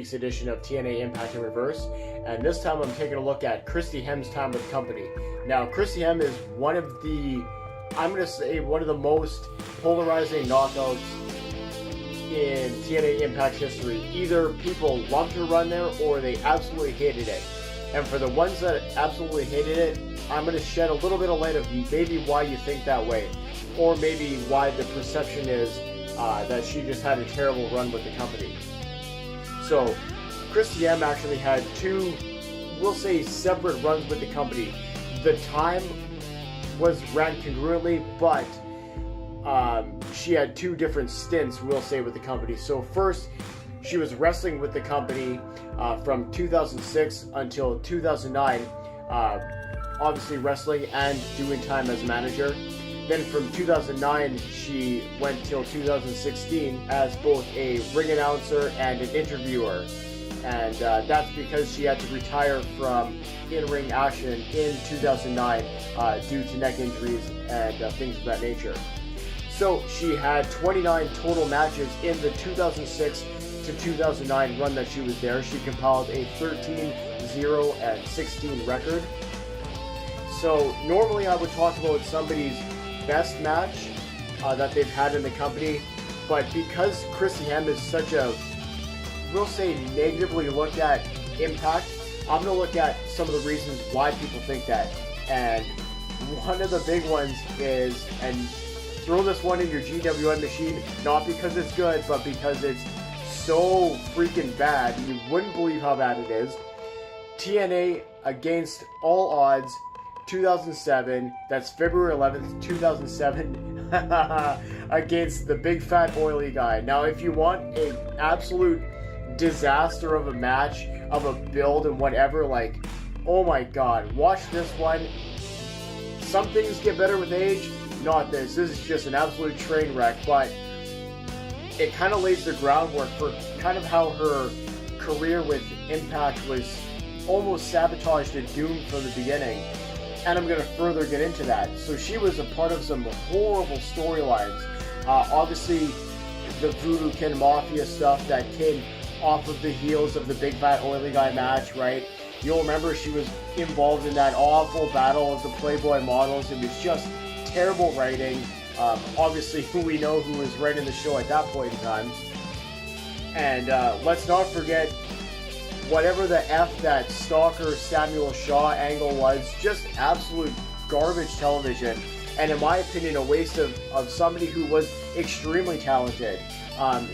week's edition of TNA Impact in Reverse, and this time I'm taking a look at Christy Hemme's time with the company. Now, Christy Hemme is one of the, I'm going to say, one of the most polarizing knockouts in TNA Impact history. Either people loved her run there or they absolutely hated it. And for the ones that absolutely hated it, I'm going to shed a little bit of light of maybe why you think that way, or maybe why the perception is that she just had a terrible run with the company. So, Christy Hemme actually had two, we'll say, separate runs with the company. The time ran congruently, but she had two different stints, we'll say, with the company. So first, she was wrestling with the company from 2006 until 2009, obviously wrestling and doing time as manager. Then from 2009, she went till 2016 as both a ring announcer and an interviewer. And that's because she had to retire from in-ring action in 2009 due to neck injuries and things of that nature. So she had 29 total matches in the 2006 to 2009 run that she was there. She compiled a 13-0-16 record. So normally I would talk about somebody's best match that they've had in the company, but because Christy Hemme is such a, we'll say, negatively looked at Impact, I'm going to look at some of the reasons why people think that. And one of the big ones is, and throw this one in your GWN machine, not because it's good, but because it's so freaking bad, you wouldn't believe how bad it is. TNA Against All Odds 2007, that's February 11th, 2007, against the big fat oily guy. Now, if you want an absolute disaster of a match, of a build and whatever, like, oh my god, watch this one. Some things get better with age, not this. This is just an absolute train wreck, but it kind of lays the groundwork for kind of how her career with Impact was almost sabotaged and doomed from the beginning. And I'm going to further get into that. So she was a part of some horrible storylines. Obviously, the Voodoo Kin Mafia stuff that came off of the heels of the big fat oily guy match, right? You'll remember she was involved in that awful battle of the Playboy models. It was just terrible writing. Obviously, we know who was writing the show at that point in time. And let's not forget, whatever the F that Stalker Samuel Shaw angle was, just absolute garbage television. And in my opinion, a waste of somebody who was extremely talented.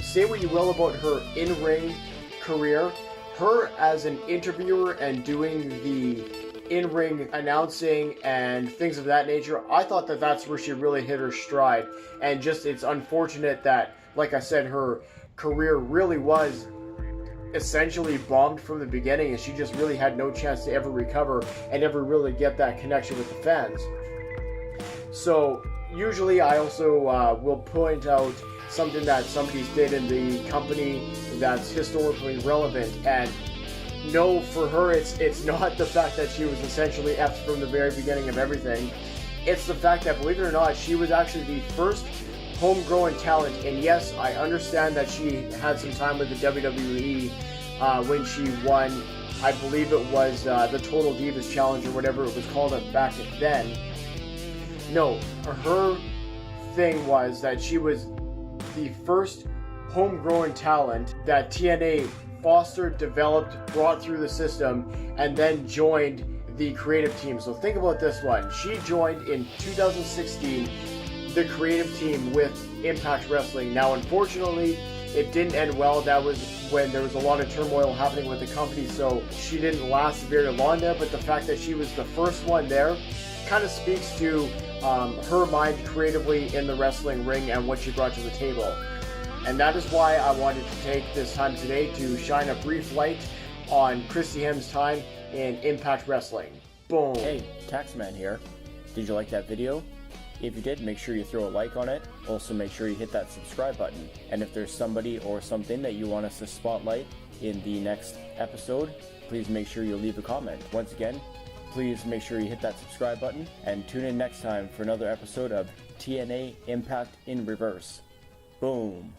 Say what you will about her in-ring career. Her as an interviewer and doing the in-ring announcing and things of that nature, I thought that that's where she really hit her stride. And just, it's unfortunate that, like I said, her career really was essentially bombed from the beginning, and she just really had no chance to ever recover and ever really get that connection with the fans. So usually I also will point out something that somebody's did in the company that's historically relevant, and no, for her it's not the fact that she was essentially F'd from the very beginning of everything. It's the fact that, believe it or not, she was actually the first homegrown talent. And yes, I understand that she had some time with the WWE when she won, I believe it was the Total Divas Challenge or whatever it was called back then. No, her thing was that she was the first homegrown talent that TNA fostered, developed, brought through the system, and then joined the creative team. So think about this one. She joined in 2016 the creative team with Impact Wrestling. Now, unfortunately, it didn't end well. That was when there was a lot of turmoil happening with the company, so she didn't last very long there. But the fact that she was the first one there kind of speaks to her mind creatively in the wrestling ring and what she brought to the table. And that is why I wanted to take this time today to shine a brief light on Christy Hemme's time in Impact Wrestling. Boom. Hey, Taxman here. Did you like that video? If you did, make sure you throw a like on it. Also, make sure you hit that subscribe button. And if there's somebody or something that you want us to spotlight in the next episode, please make sure you leave a comment. Once again, please make sure you hit that subscribe button and tune in next time for another episode of TNA Impact in Reverse. Boom.